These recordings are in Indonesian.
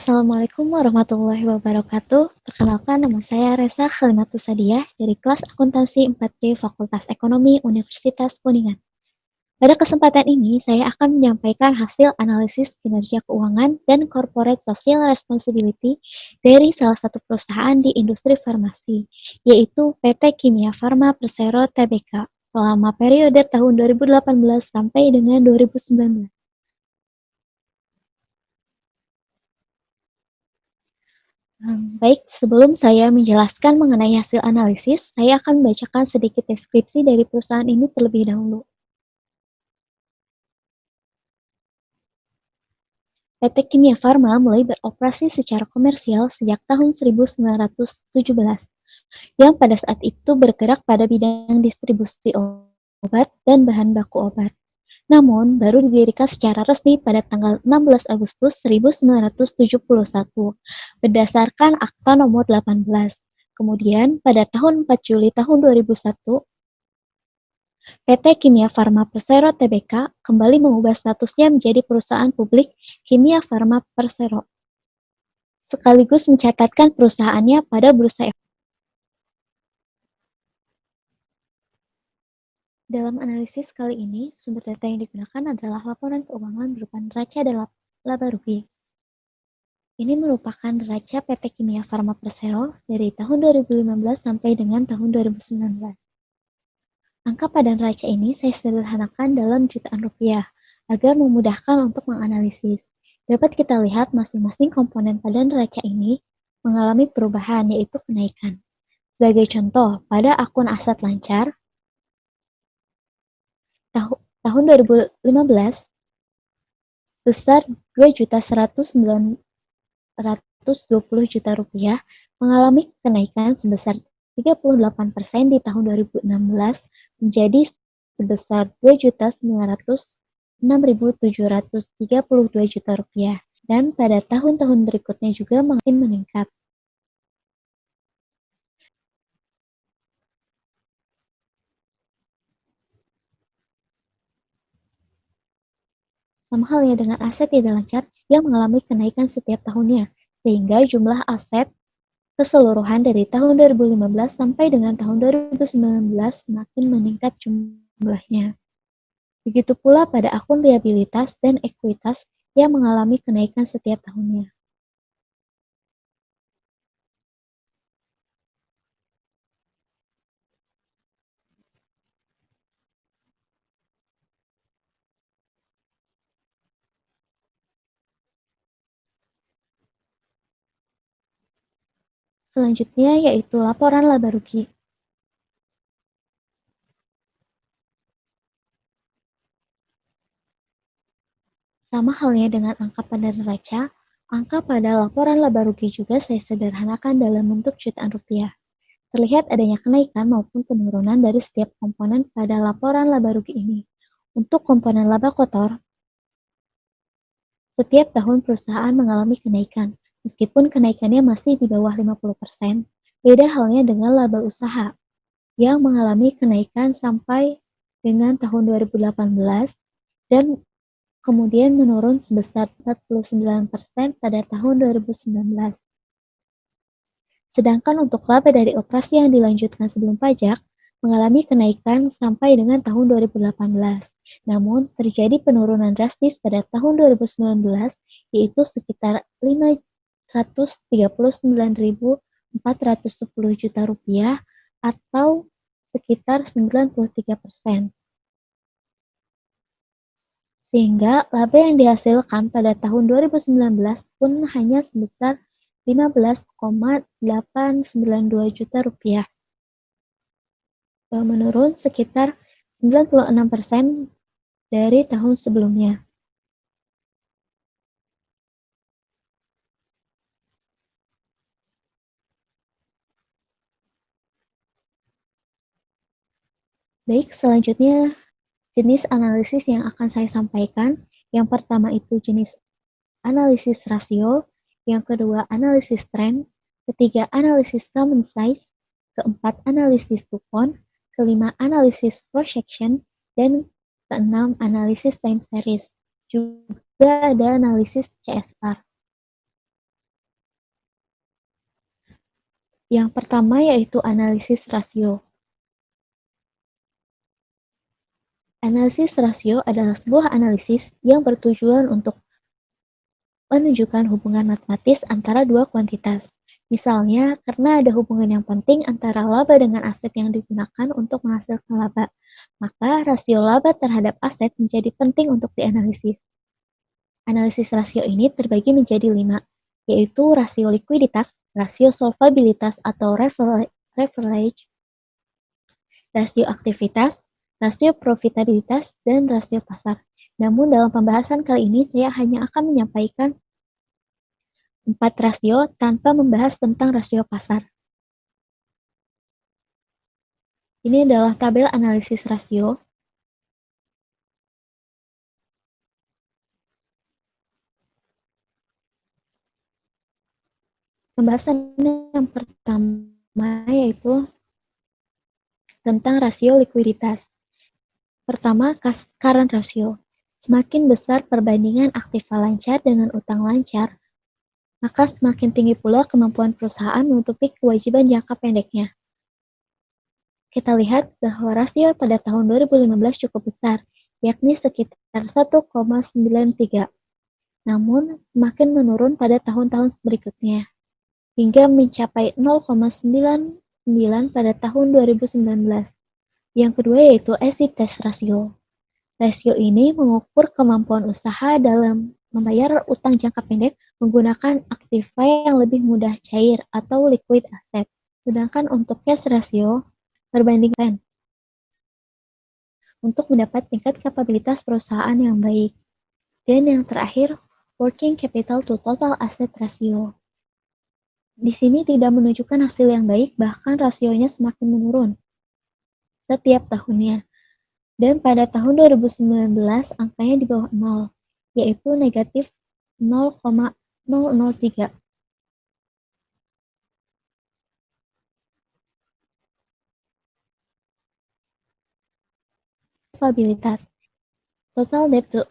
Assalamualaikum warahmatullahi wabarakatuh. Perkenalkan, nama saya Resa Khalimatus Sadiah dari kelas Akuntansi 4D Fakultas Ekonomi Universitas Kuningan. Pada kesempatan ini, saya akan menyampaikan hasil analisis kinerja keuangan dan corporate social responsibility dari salah satu perusahaan di industri farmasi, yaitu PT Kimia Farma Persero Tbk, selama periode tahun 2018 sampai dengan 2019. Baik, sebelum saya menjelaskan mengenai hasil analisis, saya akan membacakan sedikit deskripsi dari perusahaan ini terlebih dahulu. PT Kimia Farma mulai beroperasi secara komersial sejak tahun 1917, yang pada saat itu bergerak pada bidang distribusi obat dan bahan baku obat. Namun, baru didirikan secara resmi pada tanggal 16 Agustus 1971 berdasarkan Akta Nomor 18. Kemudian, pada tahun 4 Juli tahun 2001, PT Kimia Farma Persero Tbk kembali mengubah statusnya menjadi perusahaan publik Kimia Farma Persero, sekaligus mencatatkan perusahaannya pada Bursa Efek. Dalam analisis kali ini, sumber data yang digunakan adalah laporan keuangan berupa neraca dan laba rugi. Ini merupakan neraca PT Kimia Farma Persero dari tahun 2015 sampai dengan tahun 2019. Angka pada neraca ini saya sederhanakan dalam jutaan rupiah, agar memudahkan untuk menganalisis. Dapat kita lihat masing-masing komponen pada neraca ini mengalami perubahan, yaitu kenaikan. Sebagai contoh, pada akun aset lancar, tahun 2015 sebesar 2.120 juta rupiah mengalami kenaikan sebesar 38% di tahun 2016 menjadi sebesar 2.906.732 juta rupiah, dan pada tahun-tahun berikutnya juga makin meningkat. Sama halnya dengan aset tidak lancar yang mengalami kenaikan setiap tahunnya, sehingga jumlah aset keseluruhan dari tahun 2015 sampai dengan tahun 2019 semakin meningkat jumlahnya. Begitu pula pada akun liabilitas dan ekuitas yang mengalami kenaikan setiap tahunnya. Selanjutnya yaitu laporan laba rugi. Sama halnya dengan angka pada neraca, angka pada laporan laba rugi juga saya sederhanakan dalam bentuk jutaan rupiah. Terlihat adanya kenaikan maupun penurunan dari setiap komponen pada laporan laba rugi ini. Untuk komponen laba kotor, setiap tahun perusahaan mengalami kenaikan, meskipun kenaikannya masih di bawah 50%. Beda halnya dengan laba usaha, yang mengalami kenaikan sampai dengan tahun 2018 dan kemudian menurun sebesar 49% pada tahun 2019. Sedangkan untuk laba dari operasi yang dilanjutkan sebelum pajak mengalami kenaikan sampai dengan tahun 2018. Namun, terjadi penurunan drastis pada tahun 2019, yaitu sekitar 539.410 juta rupiah atau sekitar 93%. Sehingga laba yang dihasilkan pada tahun 2019 pun hanya sebesar 15,892 juta rupiah, menurun sekitar 96% dari tahun sebelumnya. Baik, selanjutnya jenis analisis yang akan saya sampaikan. Yang pertama itu jenis analisis rasio, yang kedua analisis tren, ketiga analisis common size, keempat analisis coupon, kelima analisis projection, dan keenam analisis time series. Juga ada analisis CSR. Yang pertama yaitu analisis rasio. Analisis rasio adalah sebuah analisis yang bertujuan untuk menunjukkan hubungan matematis antara dua kuantitas. Misalnya, karena ada hubungan yang penting antara laba dengan aset yang digunakan untuk menghasilkan laba, maka rasio laba terhadap aset menjadi penting untuk dianalisis. Analisis rasio ini terbagi menjadi 5, yaitu rasio likuiditas, rasio solvabilitas atau leverage, rasio aktivitas, rasio profitabilitas, dan rasio pasar. Namun dalam pembahasan kali ini saya hanya akan menyampaikan 4 rasio tanpa membahas tentang rasio pasar. Ini adalah tabel analisis rasio. Pembahasan yang pertama yaitu tentang rasio likuiditas. Pertama, current ratio. Semakin besar perbandingan aktiva lancar dengan utang lancar, maka semakin tinggi pula kemampuan perusahaan menutupi kewajiban jangka pendeknya. Kita lihat bahwa rasio pada tahun 2015 cukup besar, yakni sekitar 1,93. Namun, semakin menurun pada tahun-tahun berikutnya, hingga mencapai 0,99 pada tahun 2019. Yang kedua yaitu acid test ratio. Rasio ini mengukur kemampuan usaha dalam membayar utang jangka pendek menggunakan aktiva yang lebih mudah cair atau liquid asset. Sedangkan untuk cash ratio berbanding untuk mendapat tingkat kapabilitas perusahaan yang baik. Dan yang terakhir, working capital to total asset ratio. Di sini tidak menunjukkan hasil yang baik, bahkan rasionya semakin menurun setiap tahunnya. Dan pada tahun 2019 angkanya di bawah 0, yaitu negatif 0,003. Kapabilitas. Total debt to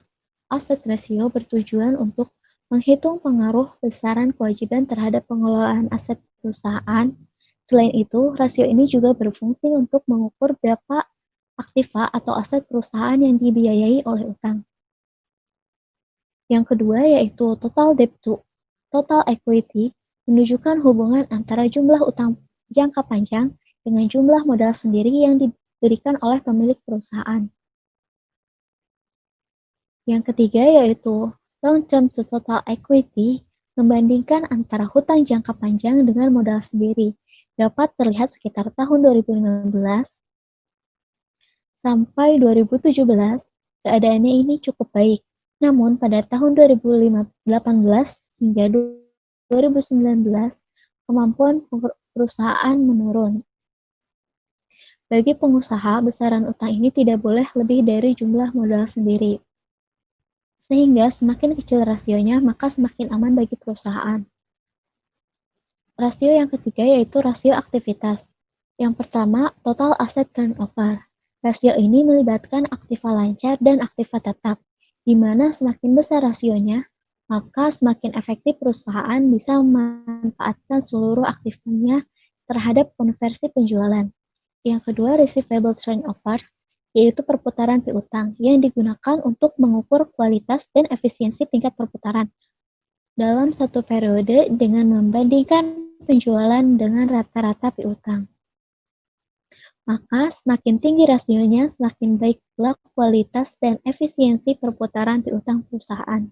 asset ratio bertujuan untuk menghitung pengaruh besaran kewajiban terhadap pengelolaan aset perusahaan. Selain itu, rasio ini juga berfungsi untuk mengukur berapa aktiva atau aset perusahaan yang dibiayai oleh utang. Yang kedua yaitu total debt to total equity, menunjukkan hubungan antara jumlah utang jangka panjang dengan jumlah modal sendiri yang diberikan oleh pemilik perusahaan. Yang ketiga yaitu long term to total equity, membandingkan antara hutang jangka panjang dengan modal sendiri. Dapat terlihat sekitar tahun 2015 sampai 2017, keadaannya ini cukup baik. Namun pada tahun 2018 hingga 2019, kemampuan perusahaan menurun. Bagi pengusaha, besaran utang ini tidak boleh lebih dari jumlah modal sendiri. Sehingga semakin kecil rasionya, maka semakin aman bagi perusahaan. Rasio yang ketiga yaitu rasio aktivitas. Yang pertama, total asset turnover. Rasio ini melibatkan aktiva lancar dan aktiva tetap, di mana semakin besar rasionya, maka semakin efektif perusahaan bisa memanfaatkan seluruh aktifnya terhadap konversi penjualan. Yang kedua, receivable turnover, yaitu perputaran piutang yang digunakan untuk mengukur kualitas dan efisiensi tingkat perputaran dalam satu periode dengan membandingkan penjualan dengan rata-rata piutang. Maka semakin tinggi rasionya, semakin baik pula kualitas dan efisiensi perputaran piutang perusahaan.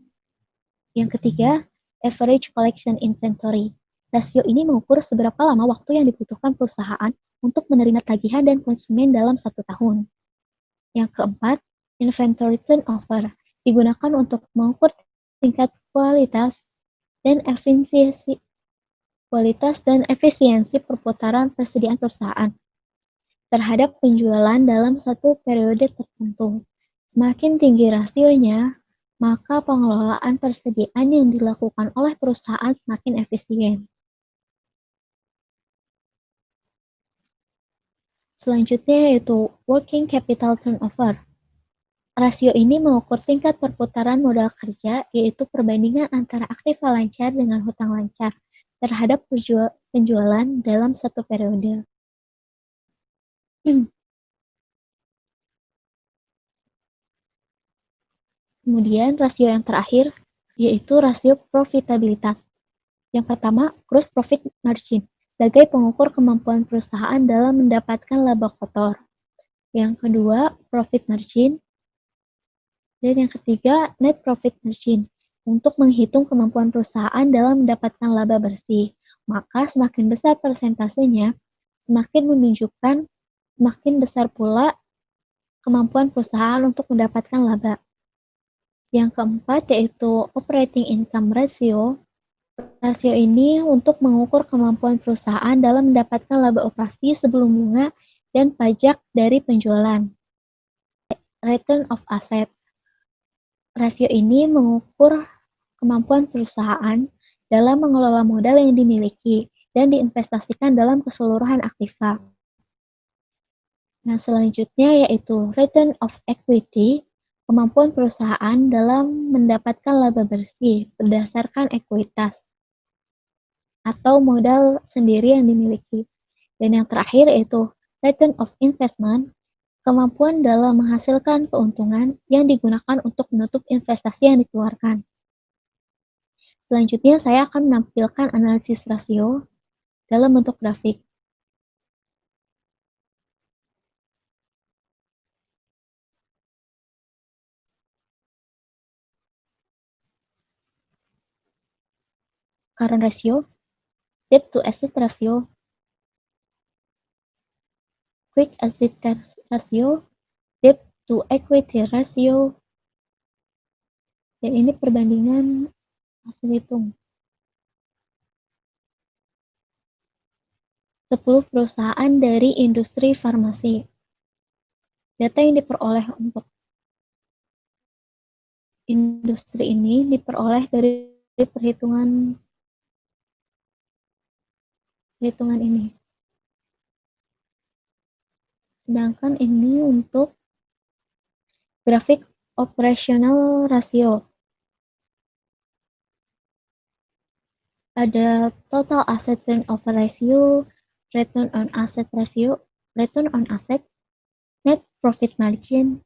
Yang ketiga, average collection inventory. Rasio ini mengukur seberapa lama waktu yang dibutuhkan perusahaan untuk menerima tagihan dan konsumen dalam 1 tahun. Yang keempat, inventory turnover, digunakan untuk mengukur tingkat kualitas dan efisiensi perputaran persediaan perusahaan terhadap penjualan dalam satu periode tertentu. Semakin tinggi rasionya, maka pengelolaan persediaan yang dilakukan oleh perusahaan semakin efisien. Selanjutnya yaitu working capital turnover. Rasio ini mengukur tingkat perputaran modal kerja, yaitu perbandingan antara aktiva lancar dengan hutang lancar terhadap penjualan dalam satu periode. Kemudian rasio yang terakhir yaitu rasio profitabilitas. Yang pertama, gross profit margin sebagai pengukur kemampuan perusahaan dalam mendapatkan laba kotor. Yang kedua, profit margin. Dan yang ketiga, net profit margin untuk menghitung kemampuan perusahaan dalam mendapatkan laba bersih. Maka semakin besar persentasenya, semakin besar pula kemampuan perusahaan untuk mendapatkan laba. Yang keempat yaitu operating income ratio. Rasio ini untuk mengukur kemampuan perusahaan dalam mendapatkan laba operasi sebelum bunga dan pajak dari penjualan. Return of asset. Rasio ini mengukur kemampuan perusahaan dalam mengelola modal yang dimiliki dan diinvestasikan dalam keseluruhan aktiva. Nah, selanjutnya yaitu return of equity, kemampuan perusahaan dalam mendapatkan laba bersih berdasarkan ekuitas atau modal sendiri yang dimiliki. Dan yang terakhir yaitu return of investment, kemampuan dalam menghasilkan keuntungan yang digunakan untuk menutup investasi yang dikeluarkan. Selanjutnya saya akan menampilkan analisis rasio dalam bentuk grafik. Current ratio, debt to asset ratio, quick asset ratio, debt to equity ratio, dan ini perbandingan hasil hitung. 10 perusahaan dari industri farmasi. Data yang diperoleh untuk industri ini diperoleh dari perhitungan ini. Sedangkan ini untuk grafik operational ratio. Ada total asset turnover ratio, return on asset ratio, return on asset, net profit margin,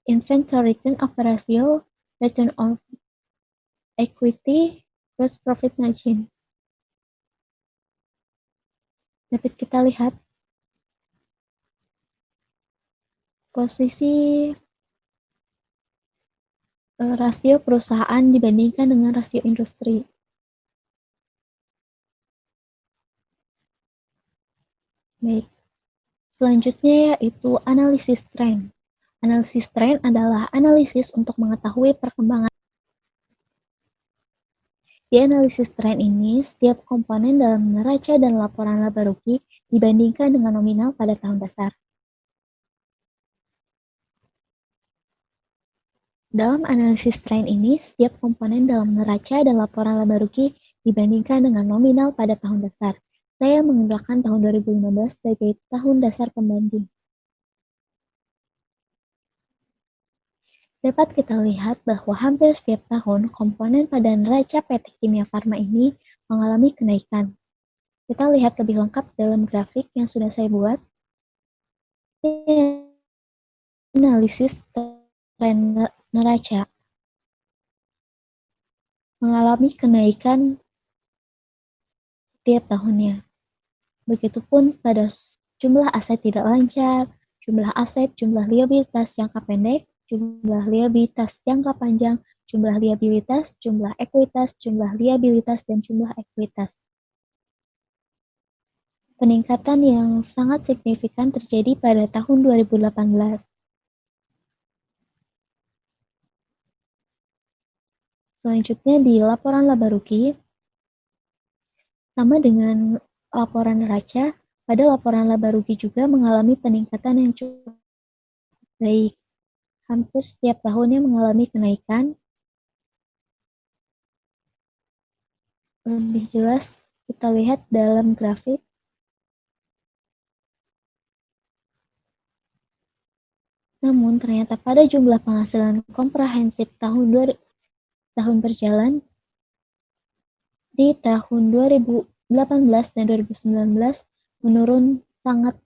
inventory turnover ratio, return on equity, gross profit margin. Dapat kita lihat posisi rasio perusahaan dibandingkan dengan rasio industri. Baik. Selanjutnya yaitu analisis tren. Analisis tren adalah analisis untuk mengetahui perkembangan. Di analisis tren ini, setiap komponen dalam neraca dan laporan laba rugi dibandingkan dengan nominal pada tahun dasar. Dalam analisis tren ini, setiap komponen dalam neraca dan laporan laba rugi dibandingkan dengan nominal pada tahun dasar. Saya menggunakan tahun 2015 sebagai tahun dasar pembanding. Dapat kita lihat bahwa hampir setiap tahun komponen pada neraca PT Kimia Farma ini mengalami kenaikan. Kita lihat lebih lengkap dalam grafik yang sudah saya buat. Analisis tren neraca mengalami kenaikan setiap tahunnya. Begitupun pada jumlah aset tidak lancar, jumlah aset, jumlah liabilitas jangka pendek, jumlah liabilitas jangka panjang, jumlah liabilitas, jumlah ekuitas, jumlah liabilitas, dan jumlah ekuitas. Peningkatan yang sangat signifikan terjadi pada tahun 2018. Selanjutnya di laporan laba rugi, sama dengan laporan neraca, pada laporan laba rugi juga mengalami peningkatan yang cukup baik. Hampir setiap tahunnya mengalami kenaikan. Lebih jelas kita lihat dalam grafik. Namun ternyata pada jumlah penghasilan komprehensif tahun berjalan di tahun 2018 dan 2019 menurun sangat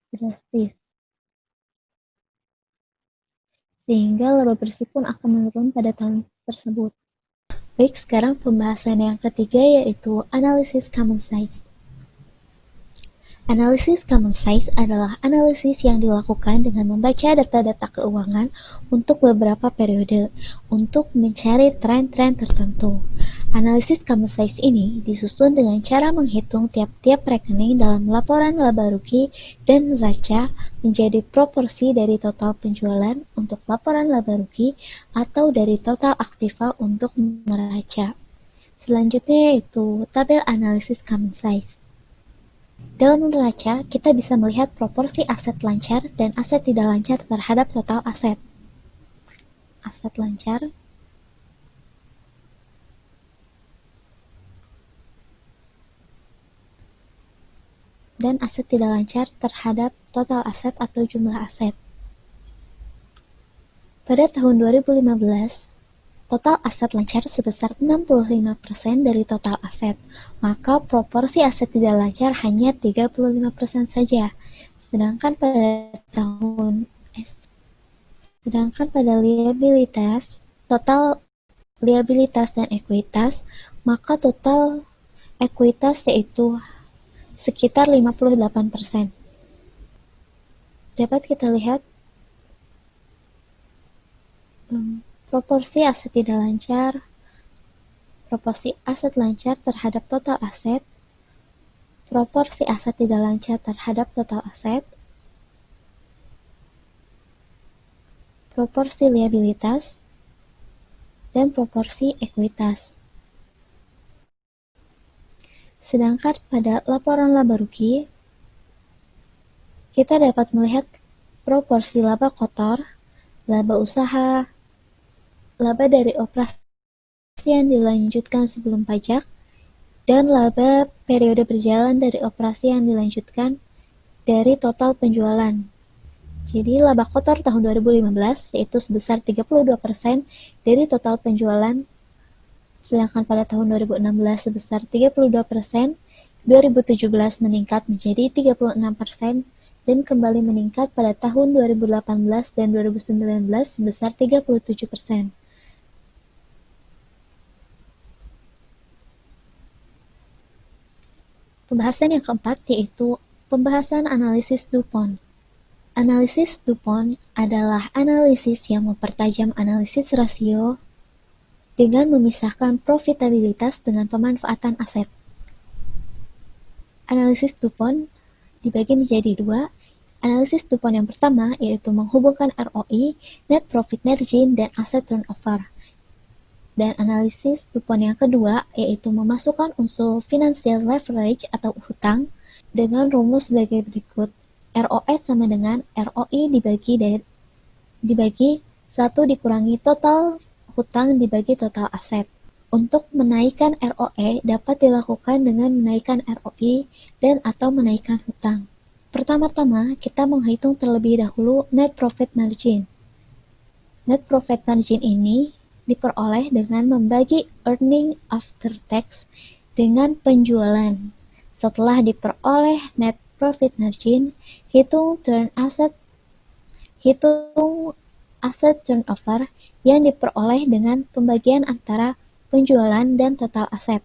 drastis, sehingga laba bersih pun akan menurun pada tahun tersebut. Baik, sekarang pembahasan yang ketiga yaitu analisis common size. Analisis common size adalah analisis yang dilakukan dengan membaca data-data keuangan untuk beberapa periode untuk mencari tren-tren tertentu. Analisis common size ini disusun dengan cara menghitung tiap-tiap rekening dalam laporan laba rugi dan neraca menjadi proporsi dari total penjualan untuk laporan laba rugi atau dari total aktiva untuk neraca. Selanjutnya yaitu tabel analisis common size. Dalam neraca, kita bisa melihat proporsi aset lancar dan aset tidak lancar terhadap total aset. Aset lancar dan aset tidak lancar terhadap total aset atau jumlah aset. Pada tahun 2015, total aset lancar sebesar 65% dari total aset, maka proporsi aset tidak lancar hanya 35% saja. Sedangkan pada liabilitas, total liabilitas dan ekuitas, maka total ekuitas yaitu sekitar 58%. Dapat kita lihat proporsi aset tidak lancar, proporsi aset lancar terhadap total aset, proporsi aset tidak lancar terhadap total aset, proporsi liabilitas, dan proporsi ekuitas. Sedangkan pada laporan laba rugi, kita dapat melihat proporsi laba kotor, laba usaha, laba dari operasi yang dilanjutkan sebelum pajak, dan laba periode berjalan dari operasi yang dilanjutkan dari total penjualan. Jadi laba kotor tahun 2015 yaitu sebesar 32% dari total penjualan, sedangkan pada tahun 2016 sebesar 32%, 2017 meningkat menjadi 36%, dan kembali meningkat pada tahun 2018 dan 2019 sebesar 37%. Pembahasan yang keempat yaitu pembahasan analisis DuPont. Analisis DuPont adalah analisis yang mempertajam analisis rasio dengan memisahkan profitabilitas dengan pemanfaatan aset. Analisis DuPont dibagi menjadi dua. Analisis DuPont yang pertama yaitu menghubungkan ROI, Net Profit Margin, dan Asset Turnover. Dan analisis DuPont yang kedua yaitu memasukkan unsur financial leverage atau hutang dengan rumus sebagai berikut. ROS sama dengan ROI dibagi 1 dikurangi total hutang dibagi total aset. Untuk menaikkan ROE dapat dilakukan dengan menaikkan ROI dan atau menaikkan hutang. Pertama-tama, kita menghitung terlebih dahulu net profit margin. Net profit margin ini diperoleh dengan membagi earning after tax dengan penjualan. Setelah diperoleh net profit margin, hitung asset turnover yang diperoleh dengan pembagian antara penjualan dan total aset.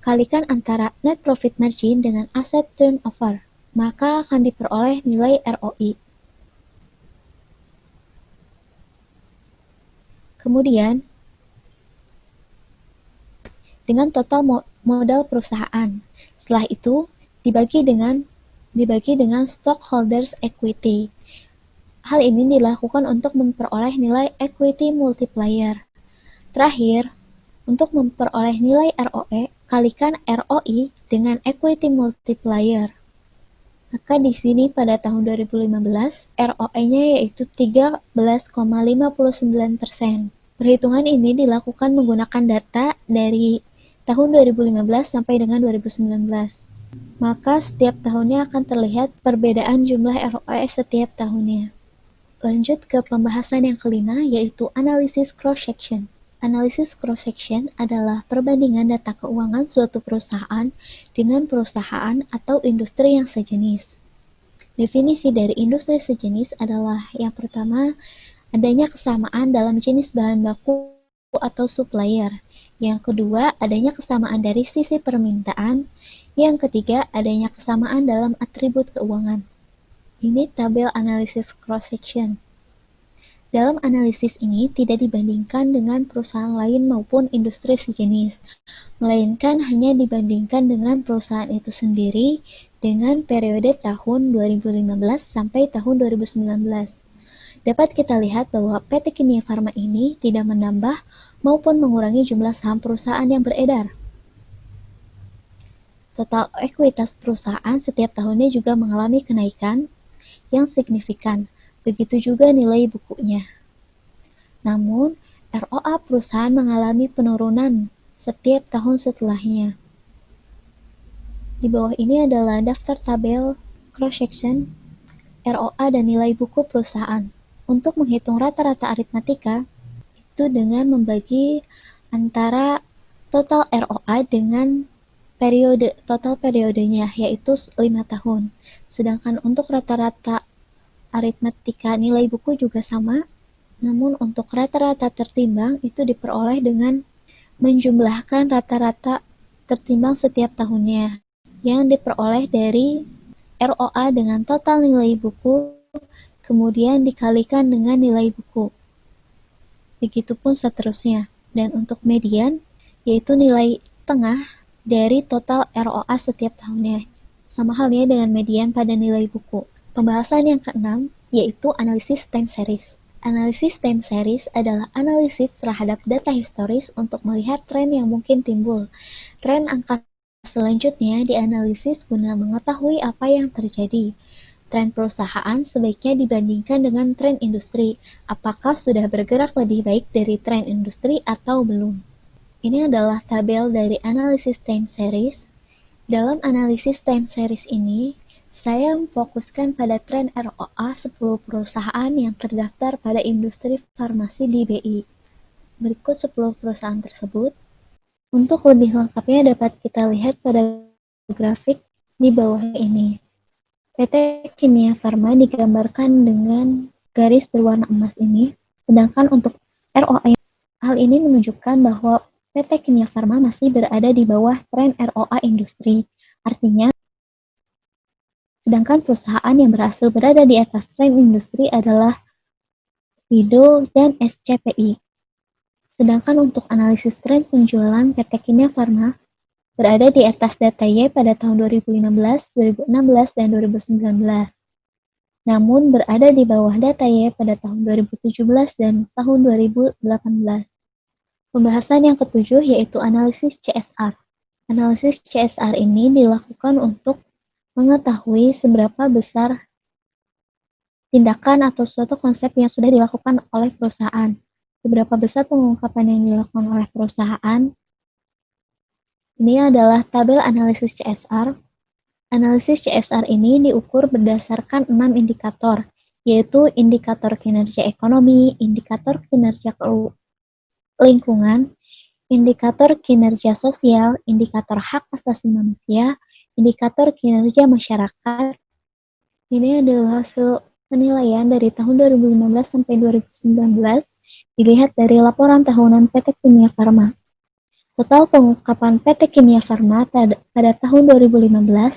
Kalikan antara net profit margin dengan asset turnover, maka akan diperoleh nilai ROI. Kemudian, dengan total modal perusahaan. Setelah itu, dibagi dengan stockholders equity. Hal ini dilakukan untuk memperoleh nilai equity multiplier. Terakhir, untuk memperoleh nilai ROE, kalikan ROI dengan equity multiplier. Maka di sini pada tahun 2015, ROE-nya yaitu 13,59%. Perhitungan ini dilakukan menggunakan data dari tahun 2015 sampai dengan 2019. Maka setiap tahunnya akan terlihat perbedaan jumlah ROE setiap tahunnya. Lanjut ke pembahasan yang kelima, yaitu analisis cross-section. Analisis cross-section adalah perbandingan data keuangan suatu perusahaan dengan perusahaan atau industri yang sejenis. Definisi dari industri sejenis adalah yang pertama, adanya kesamaan dalam jenis bahan baku atau supplier. Yang kedua, adanya kesamaan dari sisi permintaan. Yang ketiga, adanya kesamaan dalam atribut keuangan. Ini tabel analisis cross-section. Dalam analisis ini tidak dibandingkan dengan perusahaan lain maupun industri sejenis, melainkan hanya dibandingkan dengan perusahaan itu sendiri dengan periode tahun 2015 sampai tahun 2019. Dapat kita lihat bahwa PT Kimia Farma ini tidak menambah maupun mengurangi jumlah saham perusahaan yang beredar. Total ekuitas perusahaan setiap tahunnya juga mengalami kenaikan yang signifikan. Begitu juga nilai bukunya. Namun, ROA perusahaan mengalami penurunan setiap tahun setelahnya. Di bawah ini adalah daftar tabel cross-section, ROA dan nilai buku perusahaan. Untuk menghitung rata-rata aritmatika, itu dengan membagi antara total ROA dengan total periodenya, yaitu 5 tahun. Sedangkan untuk rata-rata aritmatika nilai buku juga sama, namun untuk rata-rata tertimbang itu diperoleh dengan menjumlahkan rata-rata tertimbang setiap tahunnya, yang diperoleh dari ROA dengan total nilai buku, kemudian dikalikan dengan nilai buku. Begitupun seterusnya. Dan untuk median, yaitu nilai tengah dari total ROA setiap tahunnya. Sama halnya dengan median pada nilai buku. Pembahasan yang keenam, yaitu analisis time series. Analisis time series adalah analisis terhadap data historis untuk melihat tren yang mungkin timbul. Tren angka selanjutnya dianalisis guna mengetahui apa yang terjadi. Tren perusahaan sebaiknya dibandingkan dengan tren industri. Apakah sudah bergerak lebih baik dari tren industri atau belum? Ini adalah tabel dari analisis time series. Dalam analisis time series ini, saya memfokuskan pada tren ROA 10 perusahaan yang terdaftar pada industri farmasi di BI. Berikut 10 perusahaan tersebut. Untuk lebih lengkapnya dapat kita lihat pada grafik di bawah ini. PT Kimia Farma digambarkan dengan garis berwarna emas ini, sedangkan untuk ROA, hal ini menunjukkan bahwa PT Kimia Farma masih berada di bawah tren ROA industri. Artinya, sedangkan perusahaan yang berhasil berada di atas tren industri adalah Wido dan SCPI. Sedangkan untuk analisis tren penjualan PT Kimia Farma berada di atas data Y pada tahun 2015, 2016, dan 2019. Namun berada di bawah data Y pada tahun 2017 dan tahun 2018. Pembahasan yang ketujuh yaitu analisis CSR. Analisis CSR ini dilakukan untuk mengetahui seberapa besar tindakan atau suatu konsep yang sudah dilakukan oleh perusahaan, seberapa besar pengungkapan yang dilakukan oleh perusahaan. Ini adalah tabel analisis CSR. Analisis CSR ini diukur berdasarkan 6 indikator, yaitu indikator kinerja ekonomi, indikator kinerja lingkungan, indikator kinerja sosial, indikator hak asasi manusia, indikator kinerja masyarakat. Ini adalah hasil penilaian dari tahun 2015 sampai 2019, dilihat dari laporan tahunan PT Kimia Farma. Total pengungkapan PT Kimia Farma pada tahun 2015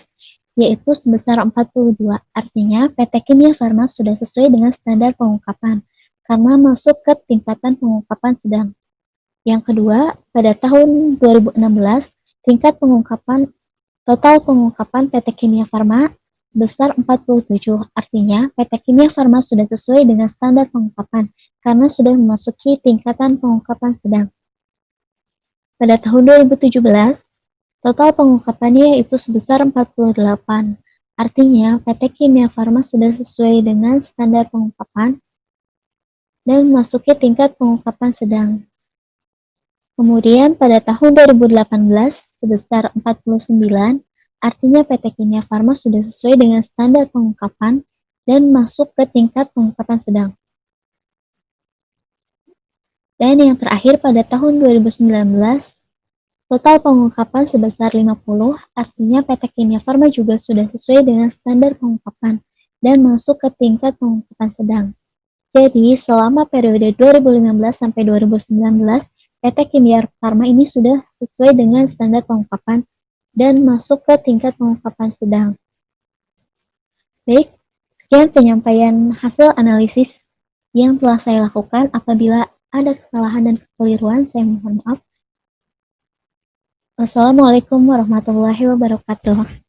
yaitu sebesar 42. Artinya PT Kimia Farma sudah sesuai dengan standar pengungkapan karena masuk ke tingkatan pengungkapan sedang. Yang kedua, pada tahun 2016, tingkat total pengungkapan PT Kimia Farma besar 47. Artinya, PT Kimia Farma sudah sesuai dengan standar pengungkapan karena sudah memasuki tingkatan pengungkapan sedang. Pada tahun 2017, total pengungkapannya yaitu sebesar 48. Artinya, PT Kimia Farma sudah sesuai dengan standar pengungkapan dan memasuki tingkat pengungkapan sedang. Kemudian pada tahun 2018 sebesar 49, artinya PT Kimia Farma sudah sesuai dengan standar pengungkapan dan masuk ke tingkat pengungkapan sedang. Dan yang terakhir pada tahun 2019, total pengungkapan sebesar 50, artinya PT Kimia Farma juga sudah sesuai dengan standar pengungkapan dan masuk ke tingkat pengungkapan sedang. Jadi, selama periode 2015 sampai 2019, PT Kimia Farma ini sudah sesuai dengan standar pengungkapan dan masuk ke tingkat pengungkapan sedang. Baik, sekian penyampaian hasil analisis yang telah saya lakukan. Apabila ada kesalahan dan kekeliruan, saya mohon maaf. Wassalamualaikum warahmatullahi wabarakatuh.